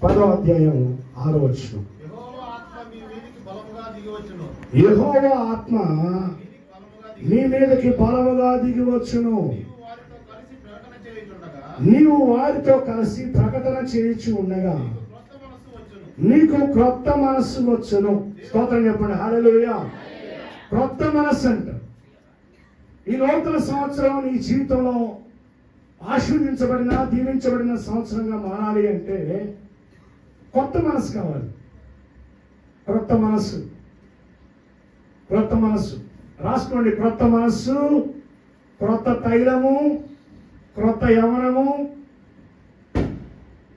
10వ అధ్యాయం 6వ వచనం. యెహోవా ఆత్మ నీ మీదకి బలముగా దిగి వచ్చును, నీవు వారితో కలిసి ప్రకటన చేయించి ఉండగా నీకు క్రొత్త మనస్సు వచ్చును. స్తోత్రం చెప్పండి. హల్లెలూయా. క్రొత్త మనస్సు అంట. ఈ నూతన సంవత్సరం నీ జీవితంలో ఆశీర్వదించబడిన దీవించబడిన సంవత్సరంగా మారాలి అంటే కొత్త మనసు కావాలి. క్రొత్త మనస్సు, క్రొత్త మనస్సు రాసుకోండి. క్రొత్త మనస్సు, క్రొత్త తైలము, క్రొత్త యవనము,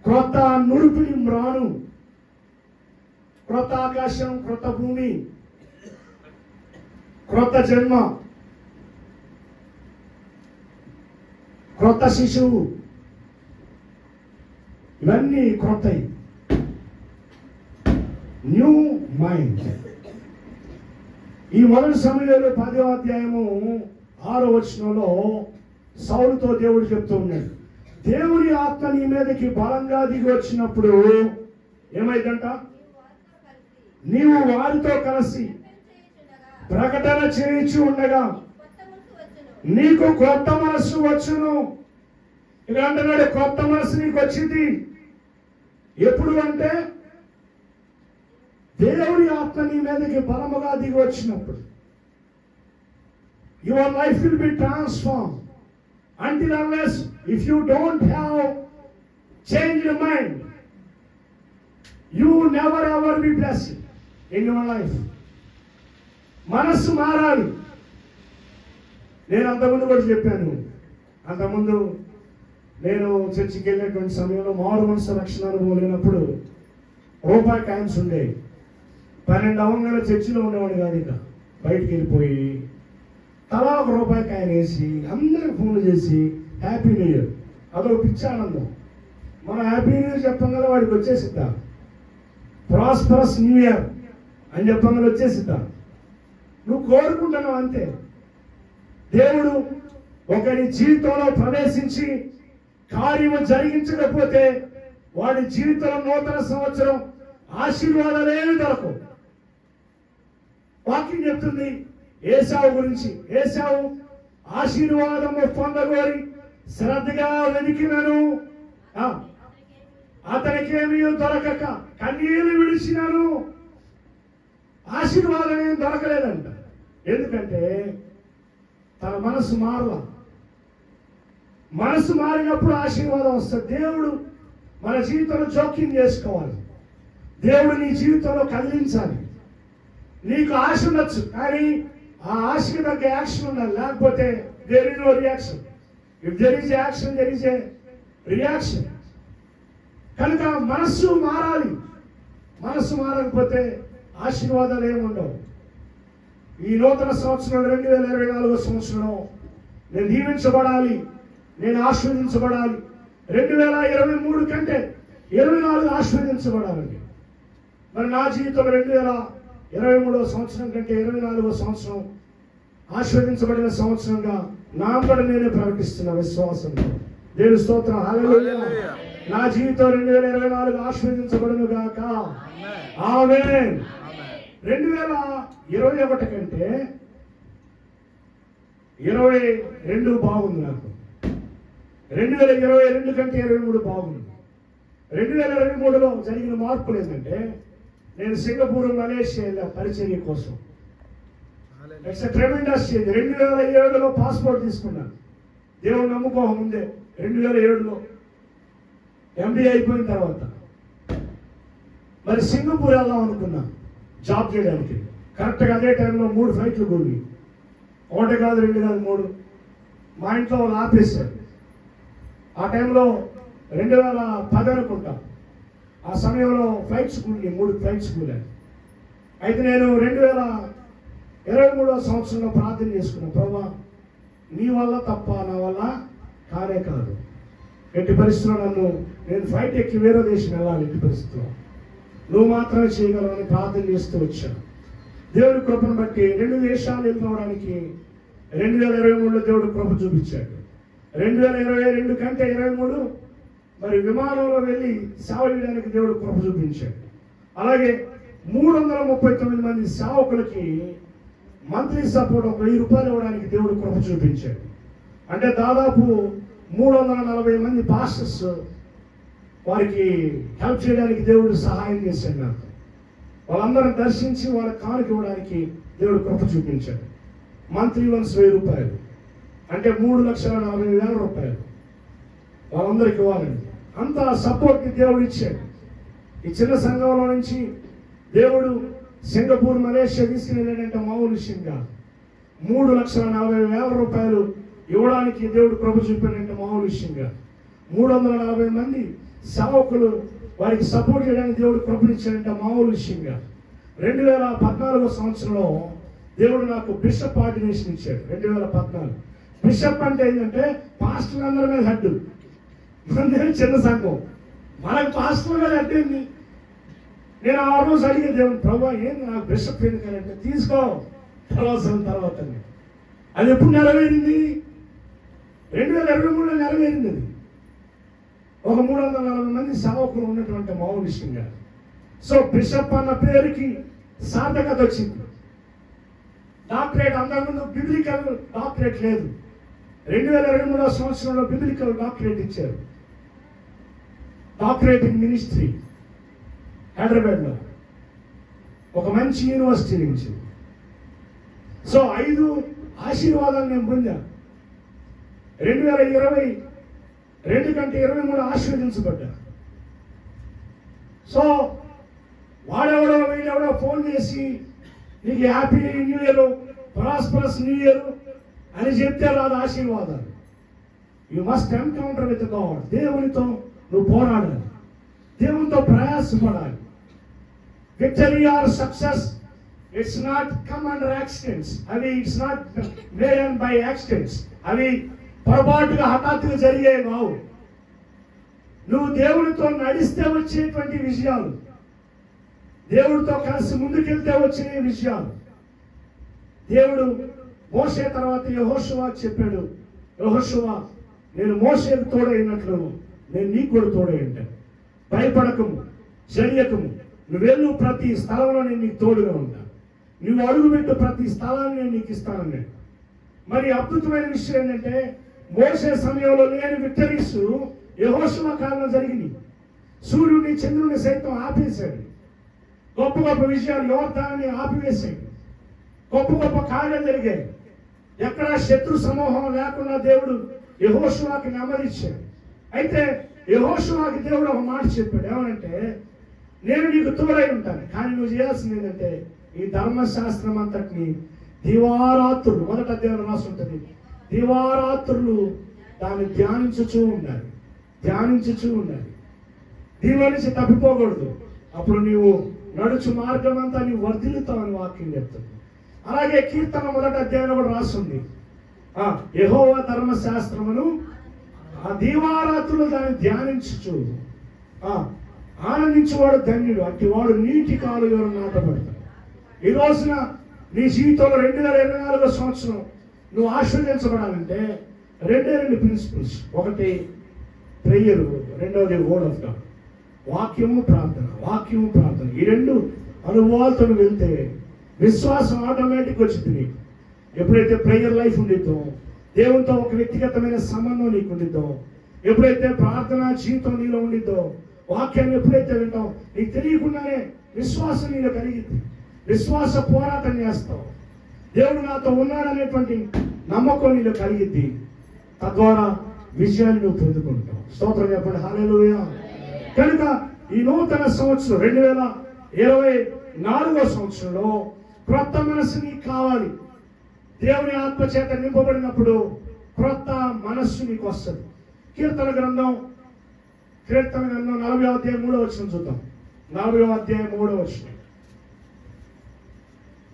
క్రొత్త నురుపిడి మ్రాను, క్రొత్త ఆకాశం, క్రొత్త భూమి, క్రొత్త జన్మ, క్రొత్త శిశువు, ఇవన్నీ క్రొత్తవి. New mind. ఈ మొదటి సమయంలో 10వ అధ్యాయము 6వ వచనంలో సౌలుతో దేవుడు చెప్తూ ఉన్నాడు, దేవుని ఆత్మ నీ మీదకి బలంగా దిగి వచ్చినప్పుడు ఏమైందంట? నీవు వారితో కలిసి ప్రకటన చేయించి ఉండగా నీకు క్రొత్త మనస్సు వచ్చును. ఇక్కడ అంటున్నాడు క్రొత్త మనస్సు నీకు వచ్చింది. ఎప్పుడు అంటే దేవుని ఆత్మ నీ మీదకి బలముగా దిగి వచ్చినప్పుడు. Your life will be transform. Until unless if you don't have changed mind, you never ever be blessed in your life. మనస్సు మారాలి. నేను అంతకుముందు కూడా చెప్పాను. అంతకుముందు నేను చర్చికి వెళ్ళేటువంటి సమయంలో మారు మనసు రక్షణ అనుభవం లేనప్పుడు రూపాయి కాయిన్స్ ఉండేవి. 12 అవంగానే చర్చిలో ఉండేవాడు కాదు. ఇక బయటికి వెళ్ళిపోయి తలా ఒక రూపాయి కాయన వేసి అందరికి ఫోన్లు చేసి హ్యాపీ న్యూ ఇయర్, అదొక పిచ్చి ఆనందం. మనం హ్యాపీ న్యూ ఇయర్ చెప్పంగా వాడికి వచ్చేసిద్దా, ప్రాస్పరస్ న్యూ ఇయర్ అని చెప్పంగా వచ్చేసిద్దా. నువ్వు కోరుకుంటున్నావు అంతే. దేవుడు ఒకరి జీవితంలో ప్రవేశించి కార్యము జరిగించకపోతే వాడి జీవితంలో నూతన సంవత్సరం ఆశీర్వాదాలేమి దొరకవు. వాక్యం చెప్తుంది ఏశావు గురించి. ఏశావు ఆశీర్వాదము పొందగోరి శ్రద్ధగా వెతికినను అతనికేమీ దొరకక కన్నీరు విడిచినాను. ఆశీర్వాదం ఏం దొరకలేదంట. ఎందుకంటే తన మనసు మారల. మనసు మారినప్పుడు ఆశీర్వాదం వస్తుంది. దేవుడు మన జీవితంలో జోక్యం చేసుకోవాలి. దేవుడు నీ జీవితంలో కదిలించాలి. నీకు ఆశ ఉండొచ్చు, కానీ ఆ ఆశకి తగ్గ యాక్షన్ ఉండాలి. లేకపోతే there is no reaction. If there is action there is a reaction. కనుక మనస్సు మారాలి. మనస్సు మారకపోతే ఆశీర్వాదాలు ఏముండవు. ఈ నూతన సంవత్సరం 2024 సంవత్సరంలో నేను దీవించబడాలి, నేను ఆశీర్వదించబడాలి. 2023 కంటే 24 ఆశీర్వదించబడాలండి. మరి నా జీవితంలో 2023 సంవత్సరం కంటే 24 సంవత్సరం ఆశీర్వదించబడిన సంవత్సరంగా నా అంతటా నేనే ప్రకటిస్తున్నా విశ్వాసంతో. దేవుని స్తోత్రం. హల్లెలూయా. నా జీవితం 2024 ఆశీర్వదించబడును గాక. ఆమేన్. 2021 కంటే 22 బాగుంది నాకు. 2022 కంటే 23 బాగుంది. 2023లో జరిగిన మార్పులు ఏంటంటే నేను సింగపూర్, మలేషియా పరిచర్య కోసం. It's a tremendous change. 2007లో పాస్పోర్ట్ తీసుకున్నాను. దేవుడు నమ్ముకోక ముందే 2007లో MBA అయిపోయిన తర్వాత మరి సింగపూర్ వెళ్దాం అనుకున్నా జాబ్ చేయడానికి. కరెక్ట్గా అదే టైంలో 3 ఫ్లైట్లు కూడి, 1 కాదు 2 కాదు 3. మా ఇంట్లో వాళ్ళు ఆపేశారు. ఆ టైంలో 2010 అనుకుంటా. ఆ సమయంలో ఫ్లైట్స్ కూలి 3 ఫ్లైట్స్ కూలాను. అయితే నేను 2023 సంవత్సరంలో ప్రార్థన చేసుకున్నాను, ప్రభువా నీ వల్ల తప్ప నా వల్ల కానే కాదు. ఎట్టి పరిస్థితుల్లో నేను ఫ్లైట్ ఎక్కి వేరే దేశం వెళ్ళాలి. ఎట్టి పరిస్థితుల్లో నువ్వు మాత్రమే చేయగలవని ప్రార్థన చేస్తూ వచ్చాను. దేవుడి కృపను బట్టి 2 దేశాలు వెళ్ళడానికి 2023లో దేవుడు కృప చూపించాడు. 2022 కంటే 23 మరి విమానంలో వెళ్ళి సేవ చేయడానికి దేవుడు కృప చూపించాడు. అలాగే 339 మంది సేవకులకి మంత్లీ సపోర్ట్ ₹1000 ఇవ్వడానికి దేవుడు కృప చూపించాడు. అంటే దాదాపు 340 మంది పాస్టర్స్ వారికి హెల్ప్ చేయడానికి దేవుడు సహాయం చేశాడు. నాకు వాళ్ళందరూ దర్శించి వాళ్ళ కానుక ఇవ్వడానికి దేవుడు కృప చూపించాడు. మంత్లీ వన్స్ ₹1000 అంటే ₹3,40,000 వాళ్ళందరికి ఇవ్వాలండి. అంత సపోర్ట్ని దేవుడు ఇచ్చాడు. ఈ చిన్న సంఘంలో నుంచి దేవుడు సింగపూర్, మలేషియా తీసుకుని వెళ్ళాడంటే మామూలు విషయం కాదు. ₹3,40,000 ఇవ్వడానికి దేవుడు కృప చూపాడంటే మామూలు విషయం కాదు. 340 మంది సేవకులు వారికి సపోర్ట్ చేయడానికి దేవుడు కృపనిచ్చాడంటే మామూలు విషయం కాదు. 2014 సంవత్సరంలో దేవుడు నాకు బిషప్ ఆర్డినేషన్ ఇచ్చాడు. 2014 బిషప్ అంటే ఏంటంటే పాస్టర్ అందరి మీద హెడ్. మనది చిన్న సంఘం, మనకు పాస్టర్ మీద హెడ్ ఏంది? నేను ఆ రోజు అడిగే దేవుడు, ప్రభా ఏంది నాకు బిషప్ ఎందుకంటే తీసుకో తర్వాత అది ఎప్పుడు నెరవేరింది? 2023లో నెరవేరింది. అది ఒక 340 మంది సేవకులు ఉన్నటువంటి మామూలు విషయం కాదు. సో బిషప్ అన్న పేరుకి సార్థకత వచ్చింది. డాక్టరేట్ అంతకుముందు బిబ్లికల్ డాక్టరేట్ లేదు. 2023 సంవత్సరంలో బిబ్లికల్ డాక్టరేట్ ఇచ్చారు. డాక్టరేట్ ఇన్ మినిస్ట్రీ హైదరాబాద్లో ఒక మంచి యూనివర్సిటీ నుంచి. సో 5 ఆశీర్వాదాలు నేను పొందా. 2022 కంటే 23 ఆశీర్వదించబడ్డా. సో వాడెవడో వీడెవడో ఫోన్ చేసి నీకు happy new year, prosperous new year అని చెప్తే రాదు ఆశీర్వాదాలు. You must encounter with God. దేవునితో నువ్వు పోరాడాలి, దేవునితో ప్రయాసపడాలి. Victory or success it's not come under accidents. అవి it's not made by accidents. అవి పొరపాటుగా హఠాత్తుగా జరిగేవి కావు. నువ్వు దేవుడితో నడిస్తే వచ్చేటువంటి విజయాలు, దేవుడితో కలిసి ముందుకెళ్తే వచ్చే విషయాలు. దేవుడు మోషే తర్వాత యెహోషువ చెప్పాడు, యెహోషువ నేను మోషేకు తోడైనట్లు నేను నీకు కూడా తోడై ఉంటాను. భయపడకము, జరియకము, నువ్వు వెళ్ళు ప్రతి స్థలంలో నేను నీకు తోడుగా ఉంటాను. నువ్వు అడుగుపెట్టు ప్రతి స్థలాన్ని నేను నీకు ఇస్తానన్నాడు. మరి అద్భుతమైన విషయం ఏంటంటే మోషే సమయంలో లేని విక్టరీస్ యెహోషువ కాలంలో జరిగింది. సూర్యుడిని చంద్రుడిని సైతం ఆపేశాడు. గొప్ప గొప్ప విషయాలు యోర్దాన్ని ఆపివేశాడు. గొప్ప గొప్ప కార్యాలు జరిగాయి. ఎక్కడా శత్రు సమూహం లేకుండా దేవుడు యెహోషువకి నెమ్మదిచ్చాడు. అయితే యెహోషువకి దేవుడు ఒక మాట చెప్పాడు. ఏమనంటే నేను నీకు తోడై ఉంటాను, కానీ నువ్వు చేయాల్సింది ఏంటంటే ఈ ధర్మశాస్త్రం అంతటిని దివారాత్రులు, మొదట అధ్యాయం రాసి ఉంటుంది, దివారాత్రులు దాన్ని ధ్యానించుచూ ఉండాలి. దీనిలో నుంచి తప్పిపోకూడదు. అప్పుడు నీవు నడుచు మార్గం అంతా నీవు వర్ధిల్లుతావని వాక్యం చెప్తుంది. అలాగే కీర్తన మొదటి అధ్యాయంలో కూడా రాస్తుంది, యెహోవా ధర్మశాస్త్రమును ఆ దీవారాత్రులు దాన్ని ధ్యానించుచు ఆనందించేవాడు ధన్యుడు, అట్టి వాడు నీటి కాలువలో నాటబడతాడు. ఈ రోజున నీ జీవితంలో 2024 సంవత్సరం నువ్వు ఆశీర్వదించబడాలంటే 2 ప్రిన్సిపల్స్. ఒకటి ప్రేయర్, రెండవది వర్డ్ ఆఫ్ గాడ్. వాక్యము ప్రార్థన. ఈ 2 అనుభవాలతో వెళ్తే విశ్వాసం ఆటోమేటిక్ వచ్చింది నీకు. ఎప్పుడైతే ప్రేయర్ లైఫ్ ఉండిద్దో, దేవునితో ఒక వ్యక్తిగతమైన సంబంధం నీకు ఉండిద్దో, ఎప్పుడైతే ప్రార్థన జీవితం నీలో ఉండిద్దో, వాక్యాన్ని ఎప్పుడైతే వింటావు నీకు తెలియకుండానే విశ్వాసం నీలో కలిగింది. విశ్వాస పోరాటం చేస్తావు. దేవుడు నాతో ఉన్నాడనేటువంటి నమ్మకం నీలో కలిగిద్ది. తద్వారా విజయాన్ని నువ్వు పొందుకుంటావు. స్తోత్రం చెప్పండి, హల్లెలూయా. కనుక ఈ నూతన సంవత్సరం 2024 సంవత్సరంలో క్రొత్త మనస్సు నీకు కావాలి. దేవుని ఆత్మచేత నింపబడినప్పుడు క్రొత్త మనస్సు నీకు వస్తుంది. కీర్తన గ్రంథం 40వ అధ్యాయం 3వ వచనం చూద్దాం. 40వ అధ్యాయం 3వ వచనం.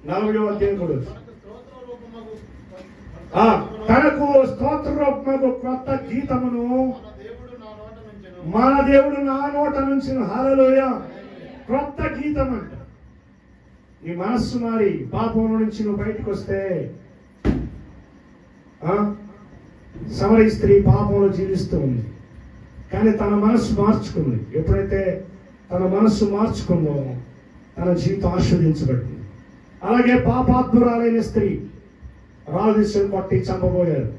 40వ అధ్యాయం 3వ వచనం. తనకు స్తోత్రరూపము క్రొత్త గీతమును మన దేవుడు నా నోట నుంచి, హల్లెలూయా. క్రొత్త గీతం అంట. నీ మనస్సు మారి పాపంలో నుంచి నువ్వు బయటకు వస్తే, సమరయ స్త్రీ పాపంలో జీవిస్తూ ఉంది. కానీ తన మనస్సు మార్చుకుంది. ఎప్పుడైతే తన మనస్సు మార్చుకుందో తన జీవితం ఆస్వాదించబడింది. అలాగే పాపాత్మురాలైన స్త్రీ రాళ్ళు తీసుకొని కొట్టి చంపబోయారు.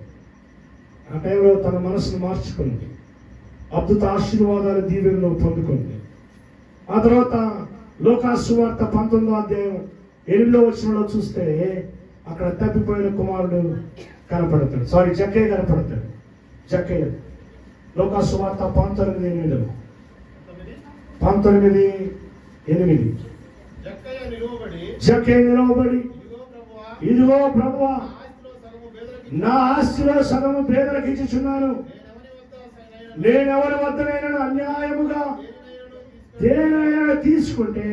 ఆ టైంలో తన మనసును మార్చుకుంది, అద్భుత ఆశీర్వాదాలు దీవెనలో పొందుకుంది. ఆ తర్వాత లూకాసు సువార్త 19వ అధ్యాయం 8వ వచనంలో చూస్తే అక్కడ తప్పిపోయిన కుమారుడు కనపడతాడు. జక్కయ్య కనపడతాడు. జక్కయ్య లూకాసు సువార్త 19:8 జక్కయ్య నిలవబడి, ఇదిగో ప్రభువా, నా ఆస్తిలో సగము పేదలకు ఇచ్చుచున్నాను. నేనెవరి వద్దనైనా అన్యాయముగా దేనైనా తీసుకుంటే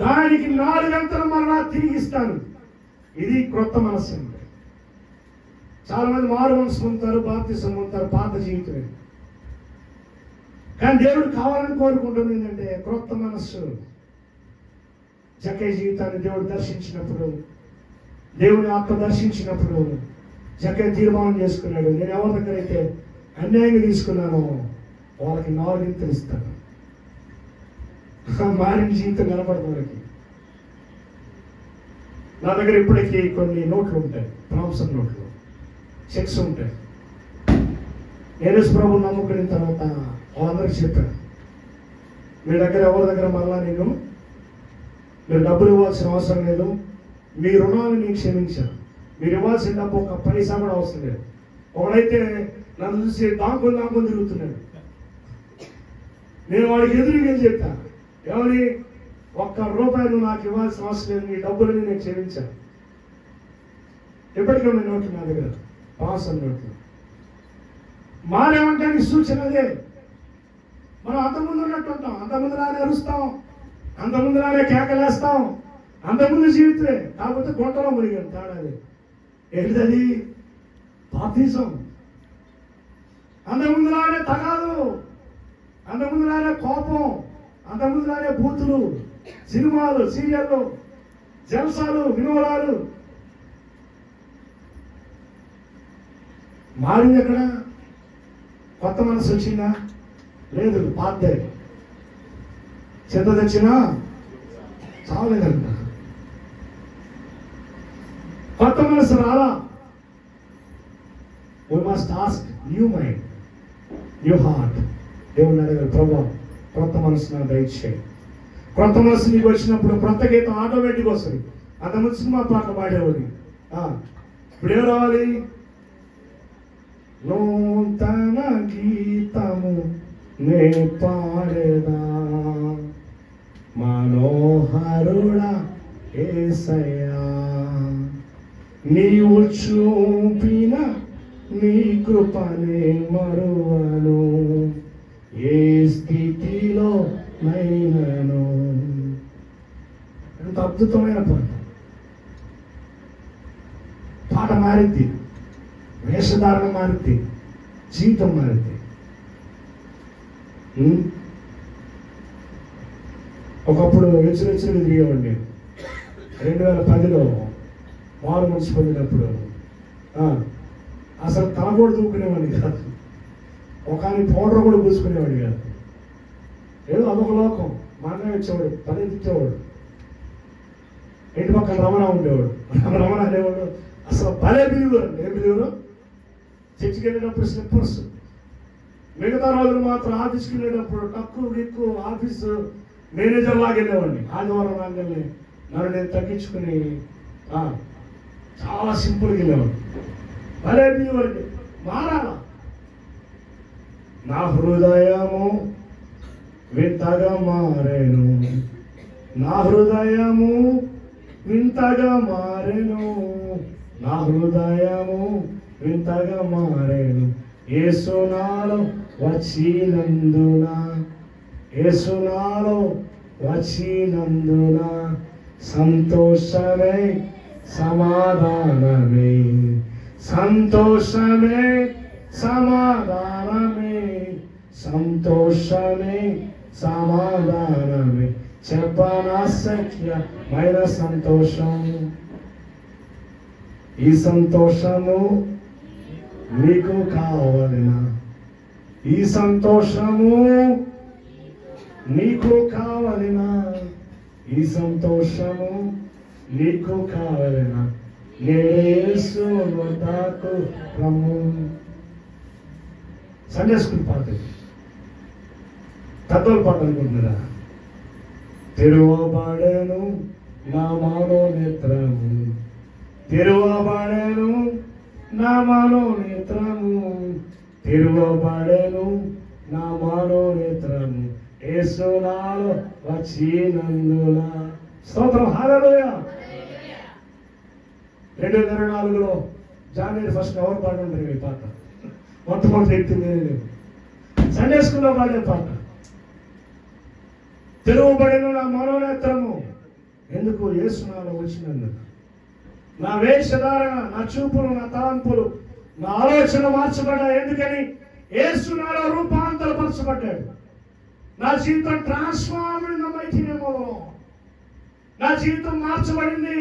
దానికి 4 గంటలు మరలా తిరిగిస్తాను. ఇది క్రొత్త మనస్సు అంటే. చాలా మంది మారు మనసు పొందుతారు, బాప్తిసం పొందుతారు, పాత జీవితమే. కానీ దేవుడు కావాలని కోరుకుంటుంది ఏంటంటే క్రొత్త మనస్సు. జక్కయ్య జీవితాన్ని దేవుడు దర్శించినప్పుడు, దేవుని ఆత్మ దర్శించినప్పుడు జక్కయ్య తీర్మానం చేసుకున్నాడు, నేను ఎవరి దగ్గర అయితే అన్యాయంగా తీసుకున్నానో వాళ్ళకి 4 గంటలు ఇస్తాను. మారిన జీవితం కనపడుతుంది వాళ్ళకి. నా దగ్గర ఇప్పటికీ కొన్ని నోట్లు ఉంటాయి, ప్రాంసన్ నోట్లు, చెక్స్ ఉంటాయి. యేసు ప్రభువుని నమ్ముకున్న తర్వాత వాళ్ళందరికీ చెప్పాను, మీ దగ్గర ఎవరి దగ్గర మళ్ళా మీరు డబ్బులు ఇవ్వాల్సిన అవసరం లేదు, మీ రుణాలను నేను క్షమించాను, మీరు ఇవ్వాల్సిన డబ్బు ఒక పైసా కూడా అవసరం లేదు. ఒకడైతే నన్ను చూసి దాంకొని తిరుగుతున్నాడు. నేను వాడికి ఎదురుగా చెప్పాను, ఎవరి ₹1 నాకు ఇవ్వాల్సిన అవసరం లేదు, నీ డబ్బులని నేను క్షమించాను. ఎప్పటికీ ఉన్న నోట్లు నా దగ్గర, పాసం నోట్లు. మారేమంటానికి సూచన అదే. మనం అంతకుముందు ఉన్నట్టు ఉంటాం, అంతకుముందులానే అరుస్తాం, అంతకుముందులానే కేకలేస్తాం, అంతకుముందు జీవితమే. కాకపోతే గుంటలో మునిగాను. తేడాది ఏంటది? బాప్తిజం. అంతకుముందులానే తగాదు, అంతకుముందులానే కోపం, అంతకుముందులానే బూతులు, సినిమాలు, సీరియళ్ళు, జల్సాలు, వినోదాలు. మారింది ఎక్కడ? కొత్త మనసు వచ్చిందా? లేదు, పాతే. చెత్త తెచ్చినా చాలేదంట. కొత్త మనసు రాలా. We must ask new mind, new heart. దేవుని అడగాలి, ప్రభువా కొత్త మనసు నాకు దయచేయి. కొత్త మనసు నీకు వచ్చినప్పుడు కొత్త గీతం ఆటోమేటిక్ వస్తుంది. అంతకుముందు సినిమా పాటలు పాడేవాడి. ఇప్పుడు ఏం రావాలి? నూతన గీతము నే పాడేదా, మనోహరుడా యేసయ్యా, నీవు చూపిన నీ కృపనే మరువను, ఏ స్థితిలో నైనను. ఎంత అద్భుతమైన పాట మారింది, వేషధారణ మారింది, జీవితం మారింది. ఒకప్పుడు హెచ్చరికలు తిరిగేవాడిని. 2010లో మారు మనసు పొందినప్పుడు అసలు తల కూడా దూకునేవాడిని కాదు, ఒక పౌడర్ కూడా పూసుకునేవాడు కాదు. ఏదో అదొక లోకం. మా అన్నయ్య వచ్చేవాడు, పని తిట్టేవాడు, ఇంటి పక్కన రమణ ఉండేవాడు. రమణ అనేవాడు అసలు భలే బిలీవర్. ఏం బిలీవరు? చర్చికి వెళ్ళేటప్పుడు స్లిప్పర్స్, మిగతా రోజులు మాత్రం ఆఫీస్కి వెళ్ళేటప్పుడు టక్కు గిక్కు ఆఫీసు మేనేజర్ లాగా వెళ్ళేవాడిని. ఆదివారం రాగానే నన్ను నేను తగ్గించుకుని చాలా సింపుల్గా వెళ్ళేవాడిని. భలే బిలీవర్. మారాలా? నా హృదయము వింతగా మారేను, నా హృదయము వింతగా మారేను, నా హృదయము వింతగా మారేను, యేసు నాలో వచ్చినందున, యేసు నాలో వచ్చినందున, సంతోషమే సమాధానమే, సంతోషమే సమాధానమే, సంతోషమే సమాధానమే, చెప్పనశక్యమైన సంతోషం. ఈ సంతోషము నీకు కావాలనా? ఈ సంతోషము నీకు కావలెనా, ఈ సంతోషము నీకు కావలెనా, యేసు వద్దకు రమ్ము. సండే స్కూల్ పాట, పెద్దోళ్ళ పాట అనుకుంటున్నారా? తెరువబడెను నా మనోనేత్రము, తెరువబడెను నా మనోనేత్రము, తెరువబడెను నా మనోనేత్రము, యేసు నాలో వచ్చినందున. స్తోత్రం, హల్లెలూయా. 2024లో జనవరి 1 ఎవరు పాడుంటారు ఈ పాట? మొట్టమొదటి వ్యక్తి సండే స్కూల్లో పాడే పాట. తెరువబడిన నా మనోనేత్రము, ఎందుకు? యేసు నాలో వచ్చినందుకు. నా వేషధారణ, నా చూపులు, నా తలంపులు, నా ఆలోచన మార్చబడ్డా. ఎందుకని? యేసు నాలో రూపాంతరపరచబడ్డాడు. నా జీవితం transformed in the mighty name of the lord. నా జీవితం మార్చబడింది.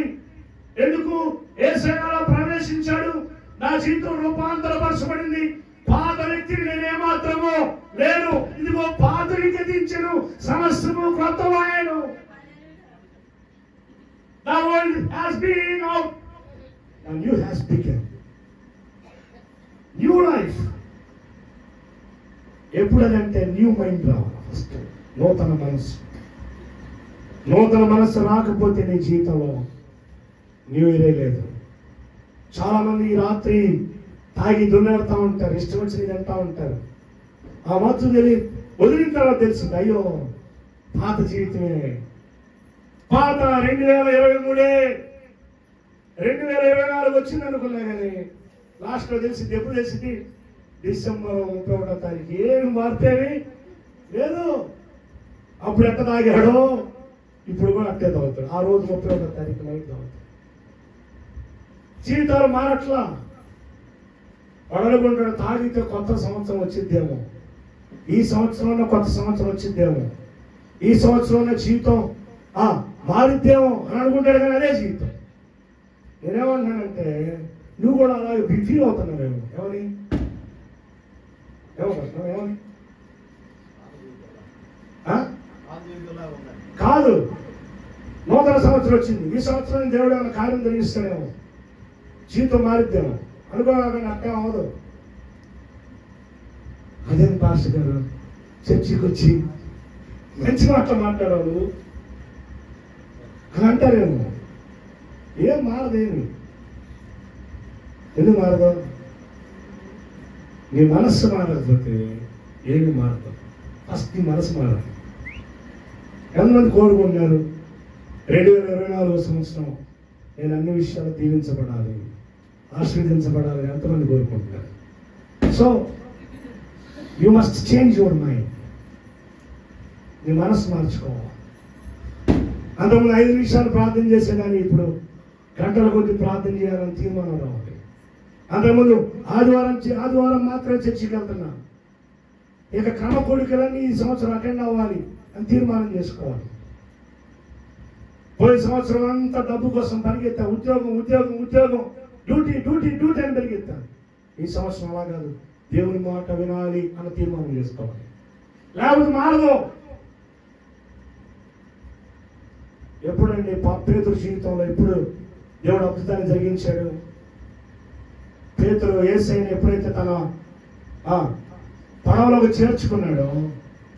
ఎందుకు? యేసు నాలో ప్రవేశించాడు. నా జీవితం రూపాంతరపరచబడింది. పాత వ్యక్తిని నేనేమాత్రమో లేను, ఇదిగో పాతని గతించెను, సమస్తము క్రొత్తవాయెను. The world has been out and you has begun new life. ఎప్పుడనంటే న్యూ మైండ్ రావాలి. ఫస్ట్ నూతన మనసు. నూతన మనసు రాకపోతే నీ జీవితంలో న్యూ ఇయరే లేదు. చాలా మంది ఈ రాత్రి తాగి దున్నేడుతూ ఉంటారు, ఇష్టం వచ్చినది అంటూ ఉంటారు. ఆ మత్తు తెలియ వదిలిన తర్వాత తెలిసింది, అయ్యో పాత జీవితమే, పాత 2023 2024 వచ్చింది అనుకున్నా. కానీ లాస్ట్లో తెలిసింది. ఎప్పుడు తెలిసింది? డిసెంబర్ 31వ తారీఖు. ఏమి మార్పేవి లేదు. అప్పుడు ఎట్ట తాగాడో ఇప్పుడు కూడా అట్టే తాగుతాడు. ఆ రోజు 31వ తారీఖు నైట్ తాగుతాడు. జీవితాలు మారట్లా. వడలుకుంటాడు, తాగితే కొత్త సంవత్సరం వచ్చిద్దేమో, ఈ సంవత్సరంలో కొత్త సంవత్సరం వచ్చిద్దేమో, ఈ సంవత్సరంలో జీవితం మారిద్దేమో అని అనుకుంటాడు. కానీ అదే జీవితం. నేనేమంటున్నానంటే నువ్వు కూడా అలాగే ఫీల్ అవుతున్నావేమో. ఏమని ఏమని కాదు, నూతన సంవత్సరం వచ్చింది. ఈ సంవత్సరం దేవుడు ఏమైనా కార్యం జరిగిస్తాడేమో, జీవితం మారిద్దేమో అనుకోకుండా అట్టే అవ్వదు. అదేం పాస్టర్ గారు చర్చికి వచ్చి మంచి మాటలు మాట్లాడారు అని అంటారేమో. ఏం మారదేమి. ఎందుకు మారదు? నీ మనస్సు మారకపోతే ఏమి మారదు. ఫస్ట్ నీ మనసు మారాలి. ఎంతమంది కోరుకుంటున్నారు 2024 సంవత్సరం నేను అన్ని విషయాలు దీవించబడాలి, ఆశీర్వదించబడాలని ఎంతమంది కోరుకుంటున్నారు? So you must change your mind. నీ మనసు మార్చుకోవాలి. అంతకుముందు 5 నిమిషాలు ప్రార్థన చేసేదాన్ని ఇప్పుడు గంటల కొద్ది ప్రార్థన చేయాలని తీర్మానం రావాలి. అంతకుముందు ఆదివారం మాత్రమే చర్చికి వెళ్తున్నా, ఇక క్రమ కోడికలన్నీ ఈ సంవత్సరం అటెండ్ అవ్వాలి అని తీర్మానం చేసుకోవాలి. పోయిన సంవత్సరం అంతా డబ్బు కోసం పరిగెత్తా, ఉద్యోగం, డ్యూటీ అని పరిగెత్తాను. ఈ సంవత్సరం అలా కాదు, దేవుని మాట వినాలి అన్న తీర్మానం చేసుకోవాలి. లేకపోతే మారదు. ఎప్పుడండి పేతురు జీవితంలో ఎప్పుడు దేవుడు అద్భుతాన్ని జరిగించాడు? పేతురు యేసయ్యను ఎప్పుడైతే తన పడవలోకి చేర్చుకున్నాడో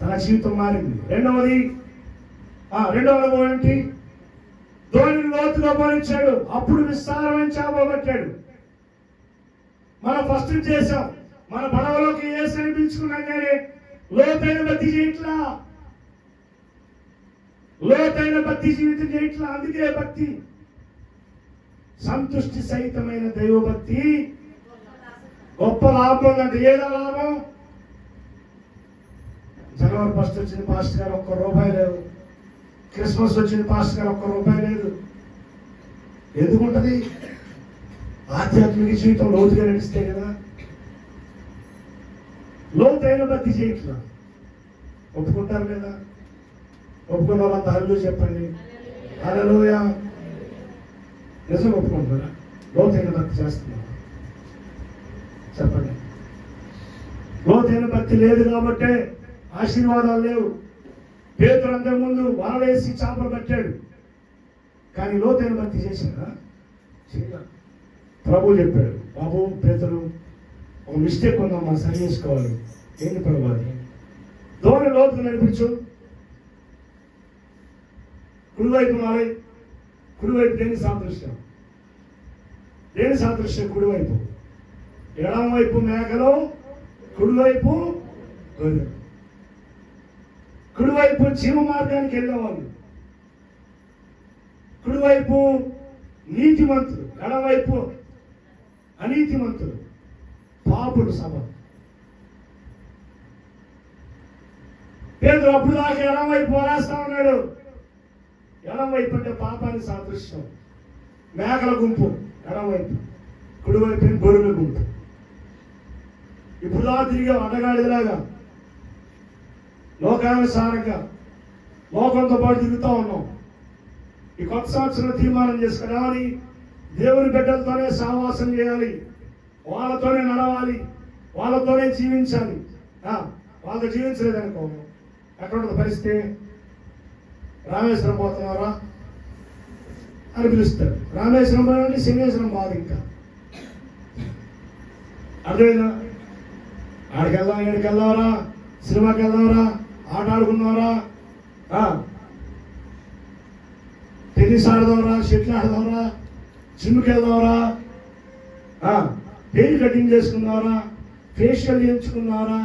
తన జీవితం మారింది. రెండవ అనుభవం ఏంటి? ధోనిని లోతుగా పోనిచ్చాడు, అప్పుడు విస్తారమైన చేపబట్టాడు. మనం ఫస్ట్ చేసాం, మన పడవలోకి యేసయ్యను పిలుచుకున్నాం, కానీ లోతైన భక్తి చేయట్లా, లోతైన భక్తి జీవితం చేయట్లా. అందుకే భక్తి సంతుష్టి సహితమైన దైవభక్తి గొప్ప లాభం అంటే ఏదో లాభం? జనవరి 1 వచ్చింది పాస్టర్ గారు, ₹1 లేదు. క్రిస్మస్ వచ్చింది పాస్టర్ గారు, ₹1 లేదు. ఎందుకుంటది? ఆధ్యాత్మిక జీవితం లోతుగా నడిస్తే కదా. లోతైన భక్తి చేయట్లా. ఒప్పుకుంటారు లేదా? ఒప్పుకున్న వాళ్ళంతా హల్లెలూయా చెప్పండి. హల్లెలూయా. నిజం ఒప్పుకుంటున్నారా? లోతైన భక్తి చేస్తున్నా చెప్పండి. లోతైన భక్తి లేదు కాబట్టే ఆశీర్వాదాలు లేవు. పేతురు అంతకుముందు వలవేసి చేపలు పట్టాడు, కానీ లోతైన భక్తి చేశాడా? ప్రభు చెప్పాడు, బాబు పేతురు ఒక మిస్టేక్ ఉందమ్మా, సరి చేసుకోవాలి. ఏంటి ప్రభు అది? దోణి లోతుకు నడిపించు, కుడివైపు మారి. కుడివైపు దేని సాదృశ్యం? దేని సాదృశ్యం? కుడివైపు. ఎడమ వైపు మేకలు, కుడివైపు గొర్రెలు. కుడివైపు జీవ మార్గానికి వెళ్ళేవాళ్ళు, కుడివైపు నీతిమంతులు, ఎడమవైపు అనీతిమంతులు, పాపుడు సభ. పేతురు అప్పుడు దాకా ఎడమవైపు పోరాస్తా ఉన్నాడు. ఎడమవైపు అంటే పాపానికి సాదృశ్యం. మేకల గుంపు ఎడమవైపు, కుడివైపు గొర్రెల గుంపు. ఇప్పుడు దా తిరిగా అడగాడిలాగా లోకానుసారంగా లోకంతో పాటు తిరుగుతూ ఉన్నాం. ఈ కొత్త సంవత్సరం తీర్మానం చేసుకుని దేవుని బిడ్డలతోనే సహవాసం చేయాలి, వాళ్ళతోనే నడవాలి, వాళ్ళతోనే జీవించాలి. వాళ్ళతో జీవించలేదనుకో ఎక్కడ ఉంటుంది పరిస్థితి? రామేశ్వరం పోతున్నారా అని పిలుస్తారు. రామేశ్వరం పోయాలంటే శనేశ్వరం బాధ. ఇంకా అర్థమైందా? ఆడికి వెళ్దాం, ఏడికి వెళ్దావరా, సినిమాకి వెళ్దావరా, ఆట ఆడుకున్నావరా, టెన్నిస్ ఆడదావరా, షటిల్ ఆడదావరా, జిమ్కి వెళ్దావరా, హెయిర్ కటింగ్ చేసుకున్నారా, ఫేషియల్ చేయించుకున్నారా,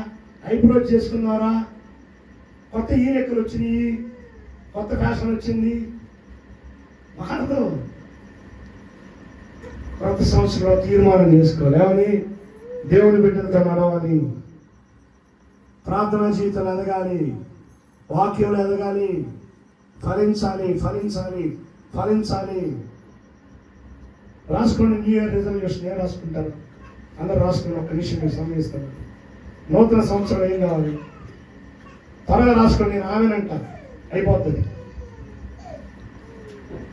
ఐబ్రోస్ చేసుకున్నారా, కొత్త ఈరెక్కలు వచ్చినాయి, కొత్త ఫ్యాషన్ వచ్చింది. మాకు కొత్త సంవత్సరంలో తీర్మానం చేసుకోవాలి. ఏమని? దేవుని బిడ్డలతో నడవాలి, ప్రార్థనా జీవితాలు ఎదగాలి, వాక్యంలో ఎదగాలి, ఫలించాలి, ఫలించాలి, ఫలించాలి. రాసుకోండి. న్యూ ఇయర్ రిజల్యూషన్ ఏం రాసుకుంటారు? అందరూ రాసుకుని ఒక్క నిమిషం మీకు సమయిస్తాను. నూతన సంవత్సరం ఏం కావాలి? త్వరగా రాసుకోండి. నేను ఆమెనంట అయిపోతుంది.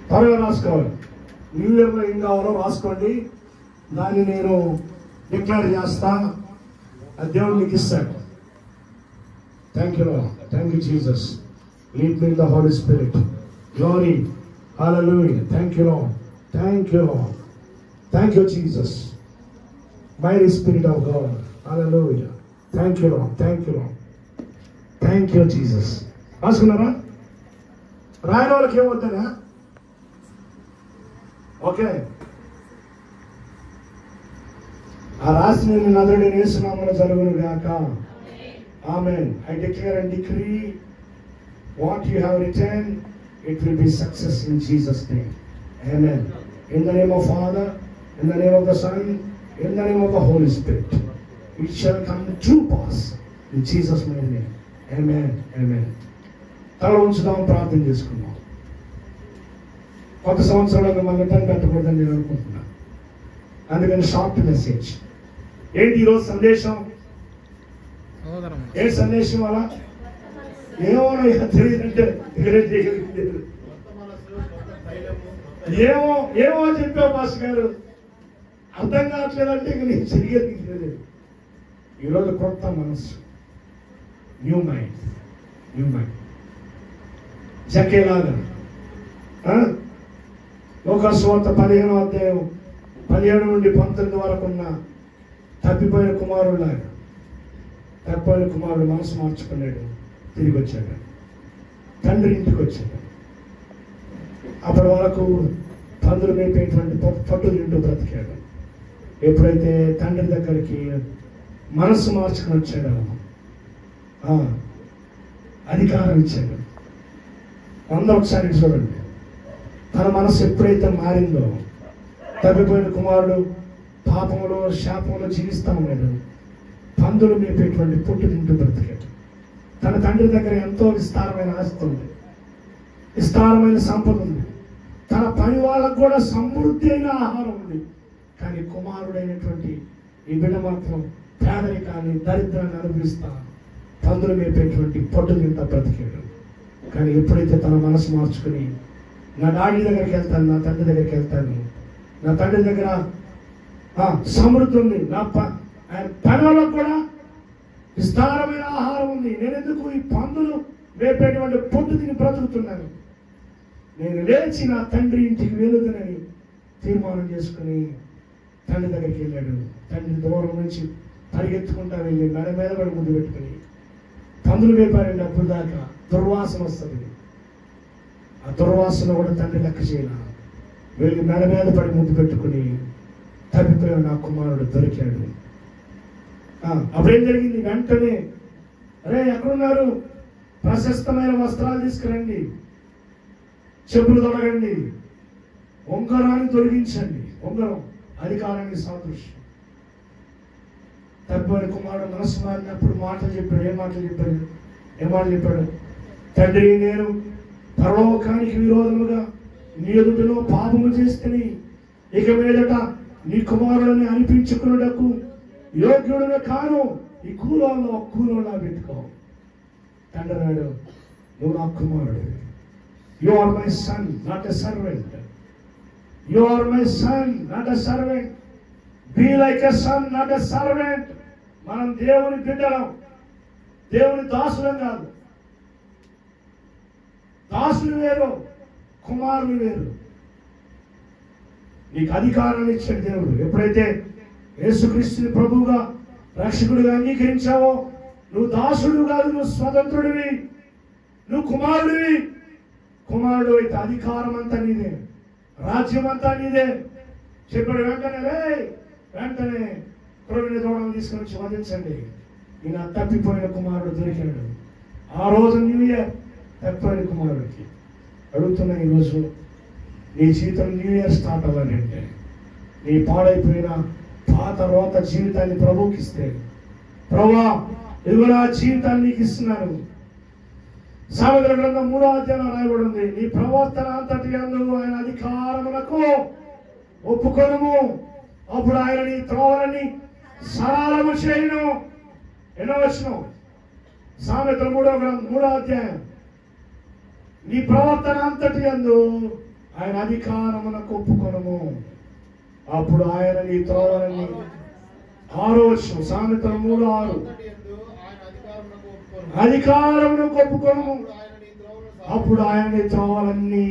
త్వరగా రాసుకోవాలి. న్యూ ఇయర్లో ఏం కావాలో రాసుకోండి. దాన్ని నేను డిక్లేర్ చేస్తా. అది దేవుడు మీకు ఇస్తాడు. Thank you Lord. Thank you Jesus. Lead me in the Holy Spirit. Glory. Hallelujah. Thank you Lord. Thank you Lord. Thank you Jesus. Mighty Spirit of God. Hallelujah. Thank you Lord. Thank you Lord. Thank you Jesus. రాసుకున్నారా? రాయని వాళ్ళకి ఏమవుతారా? Okay. ఆ రాసిన నదుడి యేసునామములో జరుగును గాక. Amen. I declare and decree what you have written, it will be success in Jesus' name. Amen. In the name of Father, in the name of the Son, in the name of the Holy Spirit, it shall come to pass in Jesus' mighty name. Amen. Amen. తల ఉంచుదాం, ప్రార్థన చేసుకుందాం. కొత్త సంవత్సరంలో మిమ్మల్ని ఇబ్బంది పెట్టకూడదని నేను అనుకుంటున్నాను. అందుకని షార్ట్ మెసేజ్. ఏంటి ఈరోజు సందేశం? ఏ సందేశం? అలా ఏమో తెలియదంటే ఏమో ఏమో చెప్పావు మాస్టర్ గారు, అర్థం కావట్లేదంటే ఇంక నేను చెయ్యేది లేదు. ఈరోజు కొత్త మనస్సు, న్యూ మైండ్, న్యూ మైండ్. జక్కేలాగా లోకస్వార్త 15వ అధ్యాయం 17 నుండి 19 వరకు ఉన్న తప్పిపోయిన కుమారులాగా, తప్పిపోయిన కుమారుడు మనసు మార్చుకున్నాడు, తిరిగి వచ్చాడు, తండ్రి ఇంటికి వచ్చాడు. అప్పటి వరకు పందులు మేపేటువంటి పట్టు తింటూ బ్రతికాడు. ఎప్పుడైతే తండ్రి దగ్గరికి మనస్సు మార్చుకుని వచ్చాడో అధికారం ఇచ్చాడు. అందరూ ఒకసారి చూడండి. తన మనసు ఎప్పుడైతే మారిందో, తప్పిపోయిన కుమారుడు పాపంలో శాపంలో జీవిస్తూ ఉన్నాడు, పందులు మేపేటువంటి పుట్టు తింటూ బ్రతికాడు. తన తండ్రి దగ్గర ఎంతో విస్తారమైన ఆస్తి ఉంది, విస్తారమైన సంపద ఉంది, తన పని వాళ్ళకు కూడా సమృద్ధి అయిన ఆహారం ఉంది. కానీ కుమారుడైనటువంటి ఈ బిడ్డ మాత్రం పేదరికాన్ని, దరిద్రాన్ని అనుభవిస్తా పందులు మేపేటువంటి పొట్టు తింటా బ్రతికాడు. కానీ ఎప్పుడైతే తన మనసు మార్చుకుని నా డాడీ దగ్గరికి వెళ్తాను, నా తండ్రి దగ్గరికి వెళ్తాను, నా తండ్రి దగ్గర సమృద్ధి ఉంది, ఆయన పనులకు కూడా విస్తారమైన ఆహారం ఉంది. నేను ఎందుకు ఈ పందులు వేపేటువంటి పొట్టు తిని బ్రతుకుతున్నాను? నేను లేచి నా తండ్రి ఇంటికి వెళుతునని తీర్మానం చేసుకుని తండ్రి దగ్గరికి వెళ్ళాడు. తండ్రి దూరం నుంచి పరిగెత్తుకుంటా వెళ్ళి మెడ మీద పడి ముందు పెట్టుకుని పందులు వేపారండి. అప్పుడు దాకా దుర్వాసన వస్తుంది. ఆ దుర్వాసన కూడా తండ్రి లెక్క చేయాల. వెళ్ళి మెడ మీద పడి ముందు పెట్టుకుని తప్పిపోయిన నా కుమారుడు దొరికాడు. అప్పుడేం జరిగింది? వెంటనే, అరే ఎక్కడున్నారు? ప్రశస్తమైన వస్త్రాలు తీసుకురండి, చెప్పులు తొడగండి, ఉంగరాన్ని తొలగించండి. ఉంగరం అధికారానికి సాదృశ్యం. తప్పిపోయిన కుమారుడు మనసు మారినప్పుడు మాటలు చెప్పాడు. ఏం మాటలు చెప్పాడు? తండ్రి, నేను పరలోకానికి విరోధముగా నీ ఎదుటలో పాపము చేస్తేని ఇక మీదట నీ కుమారుడిని అనిపించుకున్నటకు యోగ్యుడుగా కాను. ఈ కూలోలా పెట్టుకో. తండ్రి అన్నాడు, నువ్వు నా కుమారుడు. You are my son, not a servant. You are my son, not a servant. Be like a son, not a servant. మనం దేవుని బిడ్డలం, దేవుని దాసులం కాదు. దాసులు వేరు, కుమారులు వేరు. నీకు అధికారాన్ని ఇచ్చాడు దేవుడు. ఎప్పుడైతే యేసుక్రీస్తుని ప్రభువుగా రక్షకుడిగా అంగీకరించావో నువ్వు దాసుడు కాదు, నువ్వు స్వతంత్రుడివి, నువ్వు కుమారుడివి. కుమారుడు అయితే అధికారం అంతా నీదే, రాజ్యం అంతా నీదే. చెప్పాడు వెంటనే క్రొవ్విన దూడను తీసుకొని వచ్చి వధించండి. ఈయన తప్పిపోయిన కుమారుడు దొరికాడు. ఆ రోజు న్యూ ఇయర్ తప్పిపోయిన కుమారుడికి అడుగుతున్నా, ఈరోజు నీ జీవితం న్యూ ఇయర్ స్టార్ట్ అవ్వాలంటే నీ పాడైపోయిన పాత రోత జీవితాన్ని ప్రభువుకి ఇస్తే, ప్రభువా ఇదిగో నా జీవితాన్ని నీకు ఇస్తున్నాను. సామెతల గ్రంథం 3వ అధ్యాయంలో రాయబడి ఉంది, నీ ప్రవర్తన అంతటి యందు ఆయన అధికారములకు ఒప్పుకొనుము, అప్పుడు ఆయన నీ త్రోవలని సరళము చేయును. ఎన్నో వచనం? సామెతల 3వ అధ్యాయం. నీ ప్రవర్తన అంతటి యందు ఆయన అధికారమునకు ఒప్పుకొనుము, అప్పుడు ఆయన నీ త్రోవలని. 6వ వచనం, సామెతల 3:6. అధికారమునకు ఒప్పుకొనుము, అప్పుడు ఆయన నీ త్రోవలన్నీ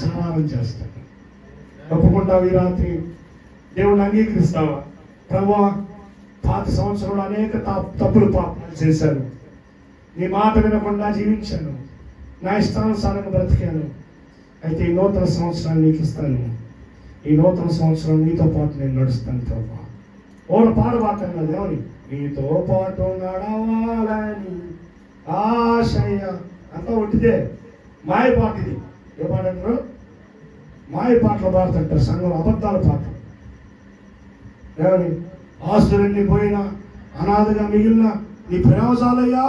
సమానం చేస్తాడు. ఒప్పుకుంటావు? ఈ రాత్రి దేవుడిని అంగీకరిస్తావా? ప్రభువా, పాత సంవత్సరంలో అనేక తప్పులు పాపాలు చేశాను, నీ మాట వినకుండా జీవించాను, నా ఇష్టానుసారంగా బ్రతికాను. అయితే ఈ నూతన సంవత్సరాన్ని నీకు ఇస్తాను. ఈ నూతన సంవత్సరం నీతో పాటు నేను నడుస్తాను ప్రభువా. ఓడ పాడబాటం కదా, ఎవరి నీతో పాటు నడవాలని ఆశయ. అంతా ఒట్టిదే, మాయ పాట. ఇది ఏ పాట అంటారు? మాయ పాటలు పాడుతుంటారు సంఘంలో, అబద్ధాల పాటలు. ఏమని? ఆస్తులన్నీ పోయినా, అనాథగా మిగిలిన నీ ప్రయోజాలయ్యా,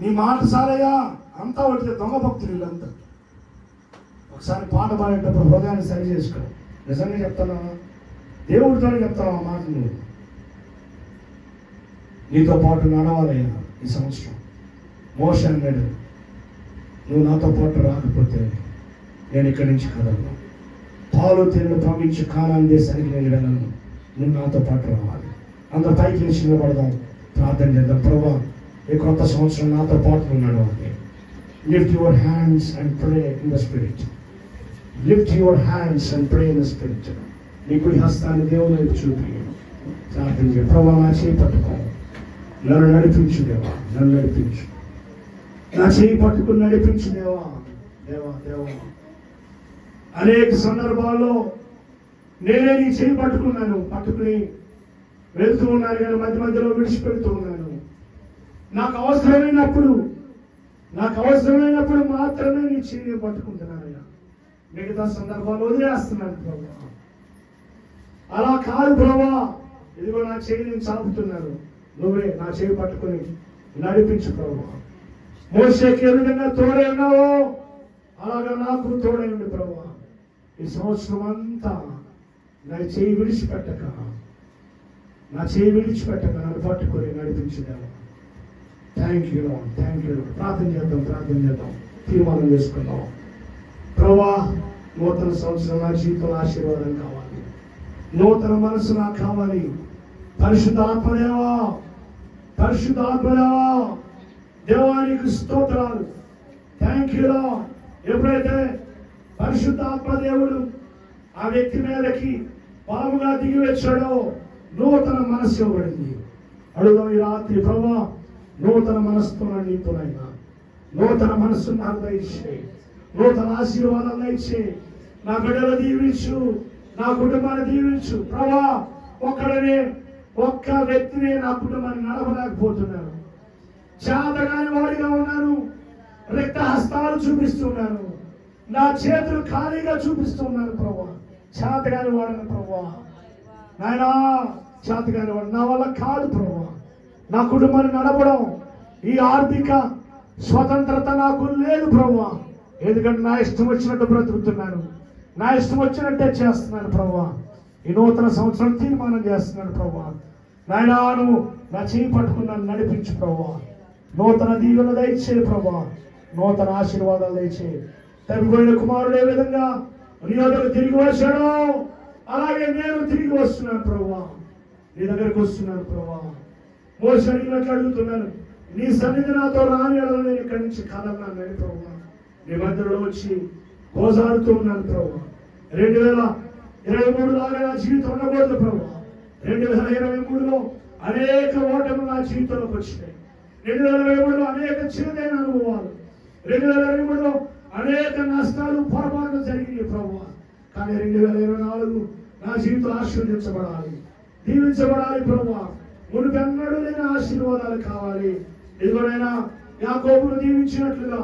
నీ మాట సారయ్యా, అంతా ఒట్టిదే. దొంగ భక్తులు వీళ్ళంతా. ఒకసారి పాట పాడేటప్పుడు హృదయాన్ని సరి చేసుకో. నిజంగా చెప్తున్నావా? దేవుడితోనే చెప్తావా ఆ మాట? నువ్వు నీతో పాటు నడవాలయ్యా ఈ సంవత్సరం. మోషే అన్నాడు, నువ్వు నాతో పాటు రాకపోతే నేను ఇక్కడి నుంచి కదలను. పాలు తేనెలు ప్రవహించి కానాను దేశానికి నేను వెళ్ళను. నువ్వు నాతో పాటు రావాలి. అందరూ పైకి నుంచి నిలబడదాం, ప్రార్థన చేద్దాం. ప్రభువా, ఈ కొత్త సంవత్సరం నాతో పాటు నువ్వు నడవాలి. Lift your hands and pray in the spirit. Lift your hands and pray in the spirit. నీ కుడి హస్తాన్ని దేవుని వైపు చూపి ప్రార్థన చేయ. ప్రభువా, నా చేయి పట్టుకో, నన్ను నడిపించు దేవా, నన్ను నడిపించు. నా చేయి పట్టుకుని నడిపించు దేవా, దేవా, దేవా. అనేక సందర్భాల్లో నేనే నీ చేయి పట్టుకుని వెళ్తూ ఉన్నాను, కానీ మధ్యలో విడిచిపెడుతూ ఉన్నాను. నాకు అవసరమైనప్పుడు మాత్రమే నీ చేయి పట్టుకుంటున్నానయ్యా. మిగతా సందర్భాలు వదిలేస్తున్నాను ప్రభా. అలా కాదు ప్రభా, ఇదిగో నా చేయి నేను చాపుతున్నాను, నువ్వే నా చేయి పట్టుకుని నడిపించు ప్రభా. మోషేకి ఏ విధంగా తోడై ఉన్నావో అలాగా నాకు తోడై ఉండి ప్రభా. ఈ సంవత్సరం అంతా నా చేయి విడిచిపెట్టక నన్ను పట్టుకొని నడిపించుదాము. Thank you. ప్రార్థన చేద్దాం, తీర్మానం చేసుకుందాం. ప్రభా, నూతన సంవత్సరం నా జీవితంలో ఆశీర్వాదం కావాలి, నూతన మనసు నాకు కావాలి. పరిశుద్ధాత్మదేవా, పరిశుద్ధాత్మదేవా, దేవానికి స్తోత్రాలు. Thank you lord. ఎప్పుడైతే పరిశుద్ధాత్మ దేవుడు ఆ వ్యక్తి మీదకి బలముగా దిగి వచ్చాడో నూతన మనస్సు ఇవ్వబడింది. అడుగుదాం ఈ రాత్రి, ప్రభువా నూతన మనస్సుతో నీతోనైనా నూతన మనస్సు నాకు దయచేయి, నూతన ఆశీర్వాదాలు దయచేయి. నా బిడ్డలు దీవించు, నా కుటుంబాన్ని దీవించు. ప్రభువా ఒక్క వ్యక్తిని నా కుటుంబాన్ని నడపలేకపోతున్నాను, చేతగాని వాడిగా ఉన్నాను, రిక్త హస్తాలు చూపిస్తున్నాను, నా చేతులు ఖాళీగా చూపిస్తున్నాను. ప్రభువా చేతగాని వాడను ప్రభువా, నాయనా చేతగాని వాడు నా వల్ల కాదు ప్రభువా. నా కుటుంబాన్ని నడపడం, ఈ ఆర్థిక స్వతంత్రత నాకు లేదు ప్రభువా. ఎందుకంటే నా ఇష్టం వచ్చినట్టు బ్రతుకుతున్నాను, నా ఇష్టం వచ్చినట్టే చేస్తున్నాను ప్రభువా. ఈ నూతన సంవత్సరం తీర్మానం చేస్తున్నాను ప్రభువా. నాయనా నువ్వు నా చేయి పట్టుకున్నాను, నడిపించు ప్రభువా. నూతన దీవెన దయచేయి ప్రభువా, నూతన ఆశీర్వాదాలు దయచేయి. తప్పిపోయిన కుమారుడు ఏ విధంగా నీ దగ్గరకు తిరిగి వచ్చాడో అలాగే నేను తిరిగి వస్తున్నాను ప్రభువా, నీ దగ్గరకు వస్తున్నాను ప్రభువా. మోషే అడిగినట్లు అడుగుతున్నాను, నీ సన్నిధి నాతో రాని నేను ఇక్కడి నుంచి కదలన్నాను ప్రభువా. నీ మధ్యలో వచ్చి గోజారుతూ ఉన్నాను ప్రభువా. 2023 లాగా నా జీవితం ఉండకూడదు ప్రభువా. 2023లో అనేక ఓటములు నా జీవితంలోకి వచ్చినాయి. 2023లో అనేక చిన్నదైన అనుభవాలు, 2023లో అనేక నష్టాలు, పొరపాట్లు జరిగినాయి ప్రభువా. కానీ 2024 నా జీవితం ఆశీర్వదించబడాలి, దీవించబడాలి ప్రభువా. మునుపెన్నడూ లేని ఆశీర్వాదాలు కావాలి. ఇదిగోనైనా యాకోబును దీవించినట్లుగా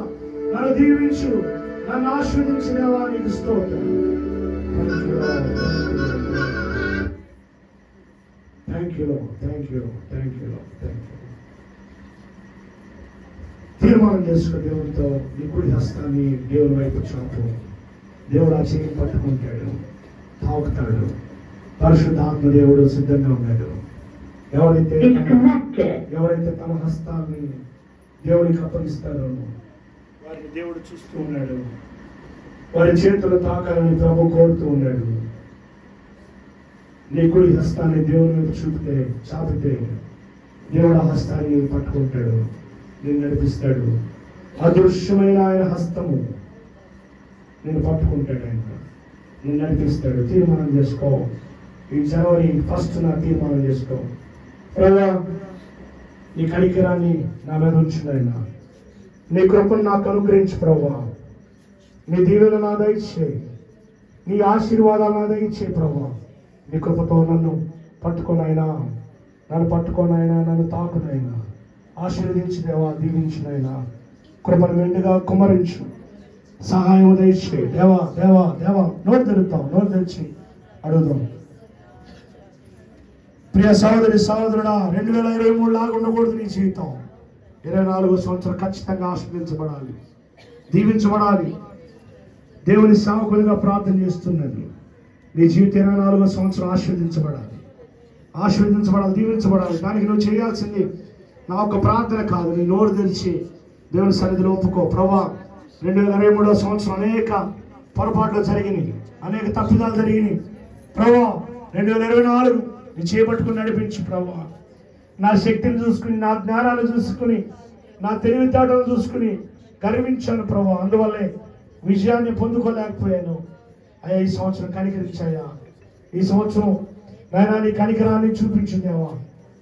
నన్ను దీవించు, నన్ను ఆశీర్వదించిన నీకు స్తోత్రం. Thank you Lord, thank you Lord, thank you Lord, thank you. తీర్మానం చేసుకో దేవుడితో, నీ కుడి హస్తాన్ని దేవుని వైపు చాపు. దేవుడు ఆ చేయి పట్టుకుంటాడు, తాకుతాడు. పరిశుద్ధాత్మ దేవుడు సిద్ధంగా ఉన్నాడు. ఎవరైతే తన హస్తాన్ని దేవుడికి అప్పగిస్తారో వారిని దేవుడు చూస్తూ ఉన్నాడు. వారి చేతులు తాకాలని ప్రభు కోరుతూ ఉన్నాడు. నీ కుడి హస్తాన్ని దేవుని వైపు చాపితే దేవుడు ఆ హస్తాన్ని పట్టుకుంటాడు, నేను నడిపిస్తాడు. అదృశ్యమైన ఆయన హస్తము నేను పట్టుకుంటాడు, ఆయన నేను నడిపిస్తాడు. తీర్మానం చేసుకో, ఈ జనవరి 1 నా తీర్మానం చేసుకో. ప్రభా నీ కనికరాన్ని నా మీద ఉంచు ఆయన, నీ కృపను నాకు అనుగ్రహించు ప్రభా. నీ దీవెన నా దయచేయి, నీ ఆశీర్వాదాలు నా దయచేయి ప్రభా. నీ కృపతో నన్ను పట్టుకోనైనా, నన్ను పట్టుకోనైనా, నన్ను తాకునైనా, ఆశీర్వదించి దేవా, దీవించినైనా, కృపను మెండుగా కుమరించు, సహాయం దయచేయి దేవా. దేవా దేవా నోరు తెరుద్దాం, నోరు తెరిచి అడుగుదాం. ప్రియ సహోదరి సహోదరుడా, 2023 లాగా ఉండకూడదు నీ జీవితం. 24వ సంవత్సరం ఖచ్చితంగా ఆశీర్వదించబడాలి, దీవించబడాలి. దేవుని సేవకులుగా ప్రార్థన చేస్తున్నది. నీ జీవితం 24వ సంవత్సరం ఆశీర్వదించబడాలి, ఆశీర్వదించబడాలి, దీవించబడాలి. దానికి నువ్వు చేయాల్సింది నా ఒక్క ప్రార్థన కాదు, నీ నోరు తెరిచి దేవుని సన్నిధిలో ఒప్పుకో. ప్రభా 2023వ సంవత్సరం అనేక పొరపాట్లు జరిగినాయి, అనేక తప్పిదాలు జరిగినాయి. ప్రభా 2024 నీ చేపట్టుకుని నడిపించు ప్రభా. నా శక్తిని చూసుకుని, నా జ్ఞానాలు చూసుకుని, నా తెలివితేటలు చూసుకుని గర్వించాను ప్రభా. అందువల్లే విజయాన్ని పొందుకోలేకపోయాను. అయ్యా ఈ సంవత్సరం కనికరించాయా, ఈ సంవత్సరం నాయనా నీ కనికరాన్ని చూపించిందేవా,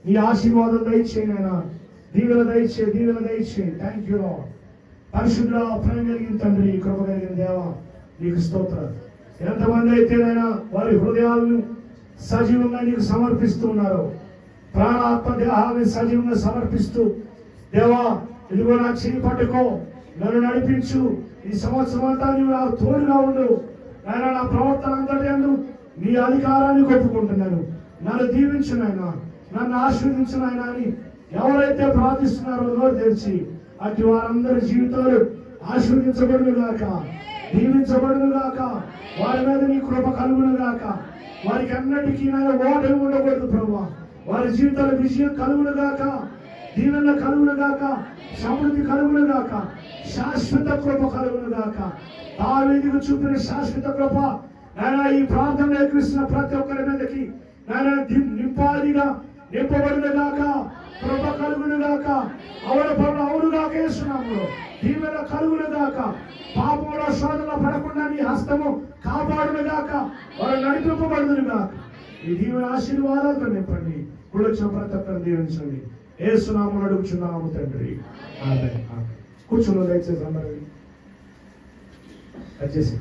నీ ఆశీర్వాదం దయచేయి నాయనా, దీవెన దయచేయి, దీవెన దయచేయి. Thank you lord. పరిశుద్ధుడా, ప్రేమ కలిగిన తండ్రి, కృప కలిగిన దేవా, నీకు స్తోత్రం. ఎంతమంది అయితే నాయనా వారి హృదయాలను సజీవంగా నీకు సమర్పిస్తూ ఉన్నారు, ప్రాణాత్మ దేహాన్ని సజీవంగా సమర్పిస్తూ, దేవా ఇదిగో నా చేయి పట్టుకో, నన్ను నడిపించు, ఈ సంవత్సరం అంతా నీవు నాకు తోడుగా ఉండు నాయన. నా ప్రవర్తన అంతటి అందు నీ అధికారాన్ని కొట్టుకుంటున్నాను, నన్ను దీవించు నాయన, నన్ను ఆశీర్వదించు నాయన అని ఎవరైతే ప్రార్థిస్తున్నారో నోరు తెరిచి అటు వారందరి జీవితాలు ఆశీర్వదించబడును గాక, దీవించబడును గాక. వారి మీద నీ కృప కలుగును గాక. వారికి అన్నిటికీ నాయన ఓటమి ఉండకూడదు ప్రభువా. వారి జీవితాల విజయం కలుగును గాక, దీవెన కలుగును గాక, సమృద్ధి కలుగును గాక, శాశ్వత కృప కలుగును గాక. దావీదుకు చూపిన శాశ్వత కృప నాయన ఈ ప్రార్థన ఎక్కిస్తున్న ప్రతి ఒక్కరి మీదకి నాయన నింపాదిగా నింపబడును గాక. కృప కలుగును గాక, అవల పనులు అవును గాక, యేసునామములో దీవెన కలుగును గాక, పాపములో శోధన పడకుండా నీ హస్తము కాపాడును గాక, వారు నడిపింపబడును గాక. ఈ దీవెన ఆశీర్వాదాలతో నింపండి. ఇప్పుడు వచ్చిన ప్రతి ఒక్కరిని దీవించండి. యేసునామములో అడుగుచున్నాము తండ్రి, ఆమేన్. కూర్చుని దయచేసి అందరూ వచ్చేసి